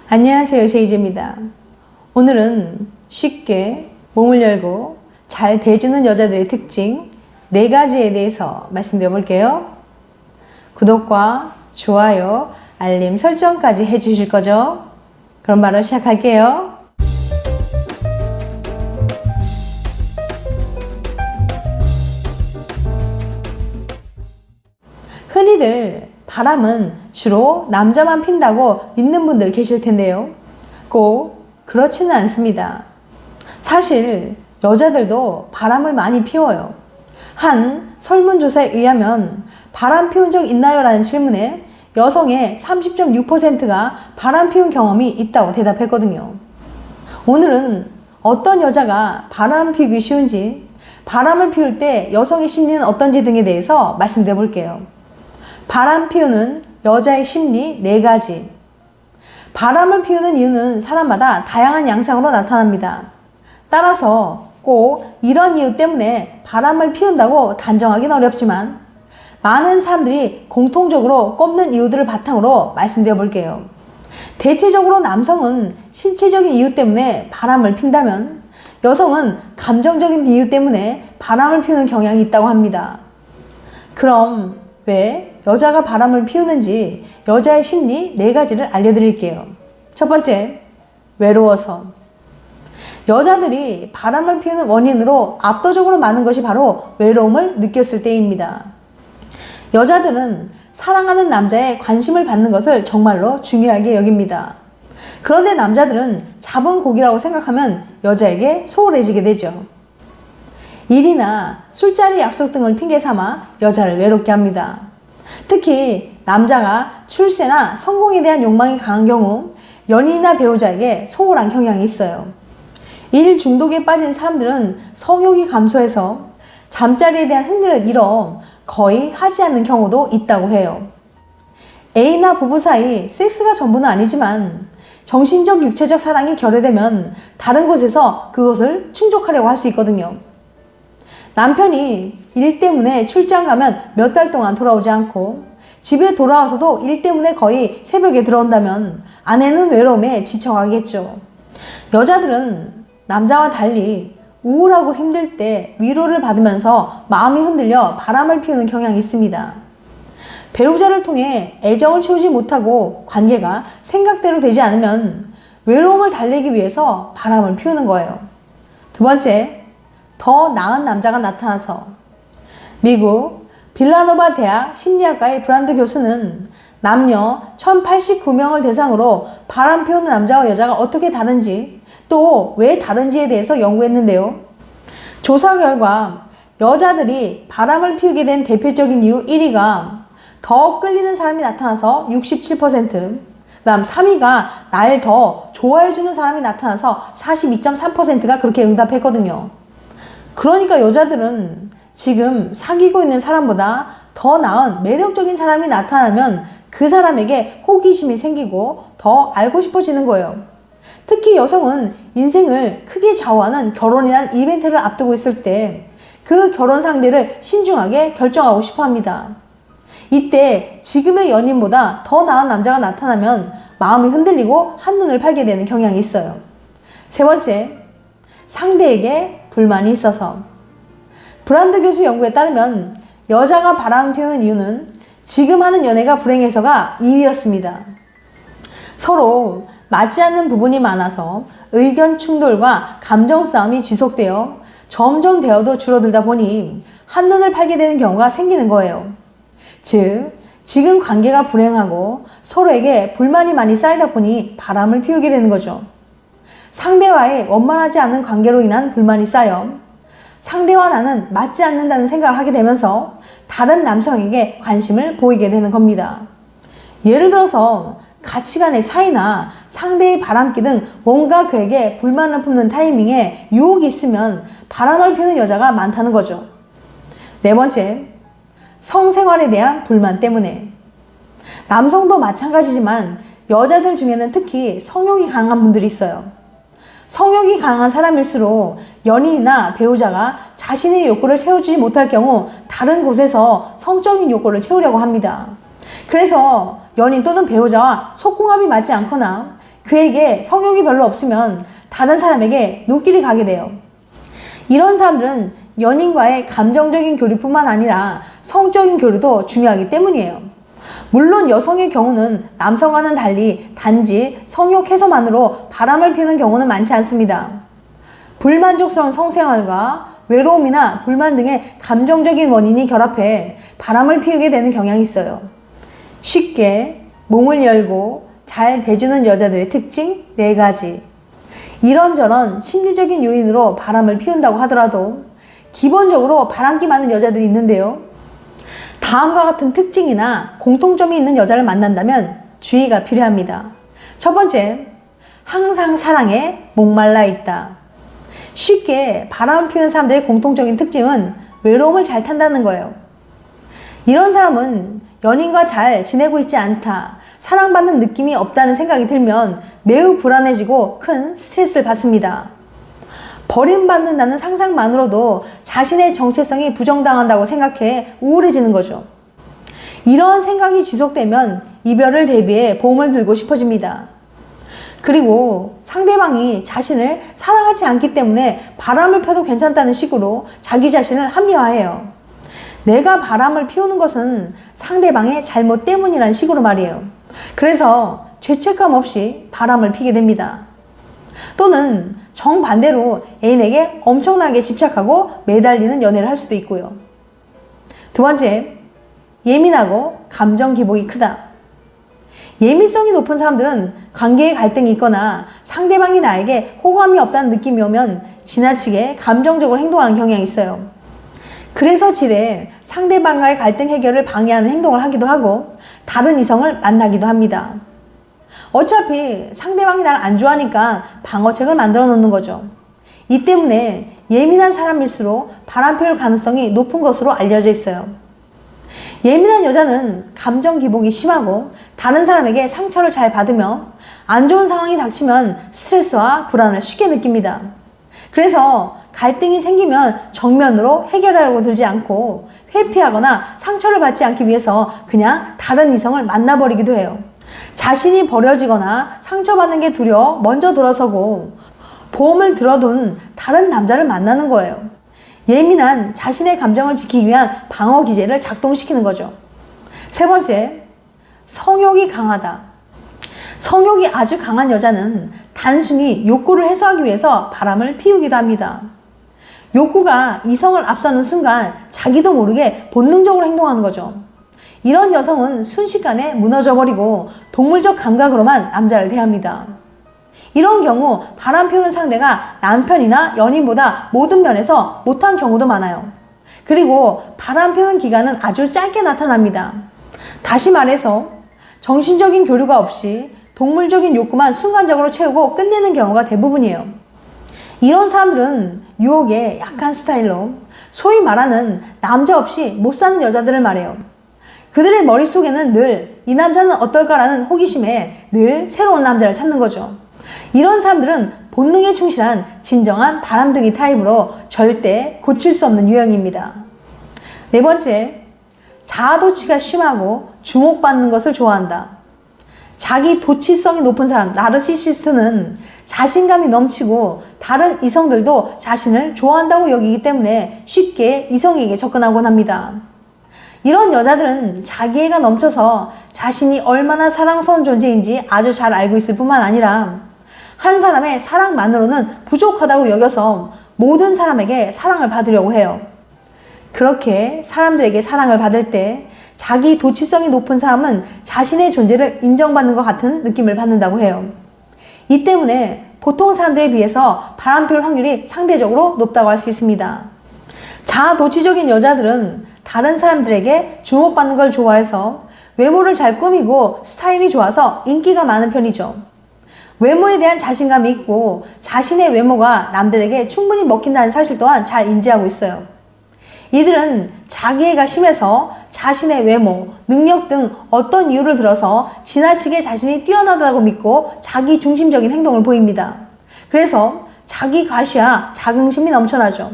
안녕하세요, 제이제입니다. 오늘은 쉽게 몸을 열고 잘 대주는 여자들의 특징 4가지에 대해서 말씀드려 볼게요. 구독과 좋아요, 알림 설정까지 해주실 거죠? 그럼 바로 시작할게요. 흔히들 바람은 주로 남자만 핀다고 믿는 분들 계실 텐데요. 꼭 그렇지는 않습니다. 사실 여자들도 바람을 많이 피워요. 한 설문조사에 의하면 바람 피운 적 있나요? 라는 질문에 여성의 30.6%가 바람 피운 경험이 있다고 대답했거든요. 오늘은 어떤 여자가 바람 피우기 쉬운지, 바람을 피울 때 여성의 심리는 어떤지 등에 대해서 말씀드려 볼게요. 바람 피우는 여자의 심리 4가지. 바람을 피우는 이유는 사람마다 다양한 양상으로 나타납니다. 따라서 꼭 이런 이유 때문에 바람을 피운다고 단정하기는 어렵지만 많은 사람들이 공통적으로 꼽는 이유들을 바탕으로 말씀드려 볼게요. 대체적으로 남성은 신체적인 이유 때문에 바람을 핀다면 여성은 감정적인 이유 때문에 바람을 피우는 경향이 있다고 합니다. 그럼 왜 여자가 바람을 피우는지 여자의 심리 4가지를 알려드릴게요. 첫 번째, 외로워서. 여자들이 바람을 피우는 원인으로 압도적으로 많은 것이 바로 외로움을 느꼈을 때입니다. 여자들은 사랑하는 남자의 관심을 받는 것을 정말로 중요하게 여깁니다. 그런데 남자들은 잡은 고기라고 생각하면 여자에게 소홀해지게 되죠. 일이나 술자리 약속 등을 핑계 삼아 여자를 외롭게 합니다. 특히 남자가 출세나 성공에 대한 욕망이 강한 경우 연인이나 배우자에게 소홀한 경향이 있어요. 일 중독에 빠진 사람들은 성욕이 감소해서 잠자리에 대한 흥미를 잃어 거의 하지 않는 경우도 있다고 해요. 애인과 부부 사이 섹스가 전부는 아니지만 정신적, 육체적 사랑이 결여되면 다른 곳에서 그것을 충족하려고 할 수 있거든요. 남편이 일 때문에 출장 가면 몇 달 동안 돌아오지 않고 집에 돌아와서도 일 때문에 거의 새벽에 들어온다면 아내는 외로움에 지쳐가겠죠. 여자들은 남자와 달리 우울하고 힘들 때 위로를 받으면서 마음이 흔들려 바람을 피우는 경향이 있습니다. 배우자를 통해 애정을 채우지 못하고 관계가 생각대로 되지 않으면 외로움을 달래기 위해서 바람을 피우는 거예요. 두 번째, 더 나은 남자가 나타나서. 미국 빌라노바 대학 심리학과의 브란드 교수는 남녀 1089명을 대상으로 바람 피우는 남자와 여자가 어떻게 다른지 또 왜 다른지에 대해서 연구했는데요. 조사 결과 여자들이 바람을 피우게 된 대표적인 이유 1위가 더 끌리는 사람이 나타나서 67%, 그 다음 3위가 날 더 좋아해주는 사람이 나타나서 42.3%가 그렇게 응답했거든요. 그러니까 여자들은 지금 사귀고 있는 사람보다 더 나은 매력적인 사람이 나타나면 그 사람에게 호기심이 생기고 더 알고 싶어지는 거예요. 특히 여성은 인생을 크게 좌우하는 결혼이라는 이벤트를 앞두고 있을 때 그 결혼 상대를 신중하게 결정하고 싶어 합니다. 이때 지금의 연인보다 더 나은 남자가 나타나면 마음이 흔들리고 한눈을 팔게 되는 경향이 있어요. 세 번째, 상대에게 불만이 있어서. 브란드 교수 연구에 따르면 여자가 바람 피우는 이유는 지금 하는 연애가 불행해서가 2위였습니다. 서로 맞지 않는 부분이 많아서 의견 충돌과 감정 싸움이 지속되어 점점 대화도 줄어들다 보니 한눈을 팔게 되는 경우가 생기는 거예요. 즉, 지금 관계가 불행하고 서로에게 불만이 많이 쌓이다 보니 바람을 피우게 되는 거죠. 상대와의 원만하지 않은 관계로 인한 불만이 쌓여 상대와 나는 맞지 않는다는 생각을 하게 되면서 다른 남성에게 관심을 보이게 되는 겁니다. 예를 들어서 가치관의 차이나 상대의 바람기 등 뭔가 그에게 불만을 품는 타이밍에 유혹이 있으면 바람을 피우는 여자가 많다는 거죠. 네 번째, 성생활에 대한 불만 때문에. 남성도 마찬가지지만 여자들 중에는 특히 성욕이 강한 분들이 있어요. 성욕이 강한 사람일수록 연인이나 배우자가 자신의 욕구를 채우지 못할 경우 다른 곳에서 성적인 욕구를 채우려고 합니다. 그래서 연인 또는 배우자와 속궁합이 맞지 않거나 그에게 성욕이 별로 없으면 다른 사람에게 눈길이 가게 돼요. 이런 사람들은 연인과의 감정적인 교류뿐만 아니라 성적인 교류도 중요하기 때문이에요. 물론 여성의 경우는 남성과는 달리 단지 성욕 해소만으로 바람을 피우는 경우는 많지 않습니다. 불만족스러운 성생활과 외로움이나 불만 등의 감정적인 원인이 결합해 바람을 피우게 되는 경향이 있어요. 쉽게 몸을 열고 잘 대주는 여자들의 특징 4가지. 이런저런 심리적인 요인으로 바람을 피운다고 하더라도 기본적으로 바람기 많은 여자들이 있는데요. 다음과 같은 특징이나 공통점이 있는 여자를 만난다면 주의가 필요합니다. 첫 번째, 항상 사랑에 목말라 있다. 쉽게 바람을 피우는 사람들의 공통적인 특징은 외로움을 잘 탄다는 거예요. 이런 사람은 연인과 잘 지내고 있지 않다, 사랑받는 느낌이 없다는 생각이 들면 매우 불안해지고 큰 스트레스를 받습니다. 버림받는다는 상상만으로도 자신의 정체성이 부정당한다고 생각해 우울해지는 거죠. 이런 생각이 지속되면 이별을 대비해 보험을 들고 싶어집니다. 그리고 상대방이 자신을 사랑하지 않기 때문에 바람을 펴도 괜찮다는 식으로 자기 자신을 합리화해요. 내가 바람을 피우는 것은 상대방의 잘못 때문이라는 식으로 말이에요. 그래서 죄책감 없이 바람을 피게 됩니다. 또는 정반대로 애인에게 엄청나게 집착하고 매달리는 연애를 할 수도 있고요. 두 번째, 예민하고 감정 기복이 크다. 예민성이 높은 사람들은 관계에 갈등이 있거나 상대방이 나에게 호감이 없다는 느낌이 오면 지나치게 감정적으로 행동하는 경향이 있어요. 그래서 지레 상대방과의 갈등 해결을 방해하는 행동을 하기도 하고 다른 이성을 만나기도 합니다. 어차피 상대방이 날 안 좋아하니까 방어책을 만들어 놓는 거죠. 이 때문에 예민한 사람일수록 바람 피울 가능성이 높은 것으로 알려져 있어요. 예민한 여자는 감정 기복이 심하고 다른 사람에게 상처를 잘 받으며 안 좋은 상황이 닥치면 스트레스와 불안을 쉽게 느낍니다. 그래서 갈등이 생기면 정면으로 해결하려고 들지 않고 회피하거나 상처를 받지 않기 위해서 그냥 다른 이성을 만나버리기도 해요. 자신이 버려지거나 상처받는 게 두려워 먼저 돌아서고 보험을 들어둔 다른 남자를 만나는 거예요. 예민한 자신의 감정을 지키기 위한 방어 기제를 작동시키는 거죠. 세 번째, 성욕이 강하다. 성욕이 아주 강한 여자는 단순히 욕구를 해소하기 위해서 바람을 피우기도 합니다. 욕구가 이성을 앞서는 순간 자기도 모르게 본능적으로 행동하는 거죠. 이런 여성은 순식간에 무너져버리고 동물적 감각으로만 남자를 대합니다. 이런 경우 바람 피우는 상대가 남편이나 연인보다 모든 면에서 못한 경우도 많아요. 그리고 바람 피우는 기간은 아주 짧게 나타납니다. 다시 말해서 정신적인 교류가 없이 동물적인 욕구만 순간적으로 채우고 끝내는 경우가 대부분이에요. 이런 사람들은 유혹에 약한 스타일로 소위 말하는 남자 없이 못 사는 여자들을 말해요. 그들의 머릿속에는 늘 이 남자는 어떨까라는 호기심에 늘 새로운 남자를 찾는 거죠. 이런 사람들은 본능에 충실한 진정한 바람둥이 타입으로 절대 고칠 수 없는 유형입니다. 네 번째, 자아도취가 심하고 주목받는 것을 좋아한다. 자기 도취성이 높은 사람, 나르시시스트는 자신감이 넘치고 다른 이성들도 자신을 좋아한다고 여기기 때문에 쉽게 이성에게 접근하곤 합니다. 이런 여자들은 자기애가 넘쳐서 자신이 얼마나 사랑스러운 존재인지 아주 잘 알고 있을 뿐만 아니라 한 사람의 사랑만으로는 부족하다고 여겨서 모든 사람에게 사랑을 받으려고 해요. 그렇게 사람들에게 사랑을 받을 때 자기 도취성이 높은 사람은 자신의 존재를 인정받는 것 같은 느낌을 받는다고 해요. 이 때문에 보통 사람들에 비해서 바람 피울 확률이 상대적으로 높다고 할 수 있습니다. 자아도취적인 여자들은 다른 사람들에게 주목받는 걸 좋아해서 외모를 잘 꾸미고 스타일이 좋아서 인기가 많은 편이죠. 외모에 대한 자신감이 있고 자신의 외모가 남들에게 충분히 먹힌다는 사실 또한 잘 인지하고 있어요. 이들은 자기애가 심해서 자신의 외모, 능력 등 어떤 이유를 들어서 지나치게 자신이 뛰어나다고 믿고 자기 중심적인 행동을 보입니다. 그래서 자기 과시와 자긍심이 넘쳐나죠.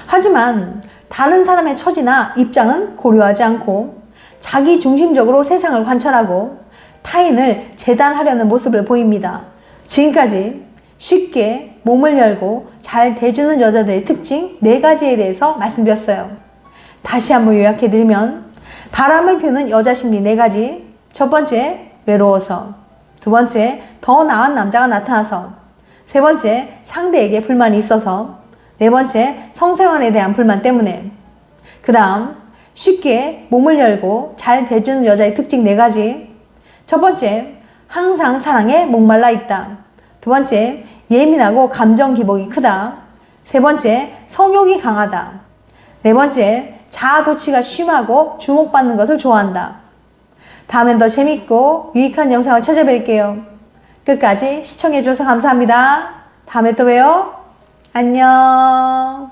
하지만 다른 사람의 처지나 입장은 고려하지 않고 자기 중심적으로 세상을 관찰하고 타인을 재단하려는 모습을 보입니다. 지금까지 쉽게 몸을 열고 잘 대주는 여자들의 특징 4가지에 대해서 말씀드렸어요. 다시 한번 요약해드리면 바람을 피우는 여자 심리 4가지. 첫 번째, 외로워서. 두 번째, 더 나은 남자가 나타나서. 세 번째, 상대에게 불만이 있어서. 네 번째, 성생활에 대한 불만 때문에. 그 다음, 쉽게 몸을 열고 잘 대주는 여자의 특징 4가지. 첫 번째, 항상 사랑에 목말라 있다. 두 번째, 예민하고 감정 기복이 크다. 세 번째, 성욕이 강하다. 네 번째, 자아도취가 심하고 주목받는 것을 좋아한다. 다음엔 더 재밌고 유익한 영상을 찾아뵐게요. 끝까지 시청해주셔서 감사합니다. 다음에 또 봬요. 안녕.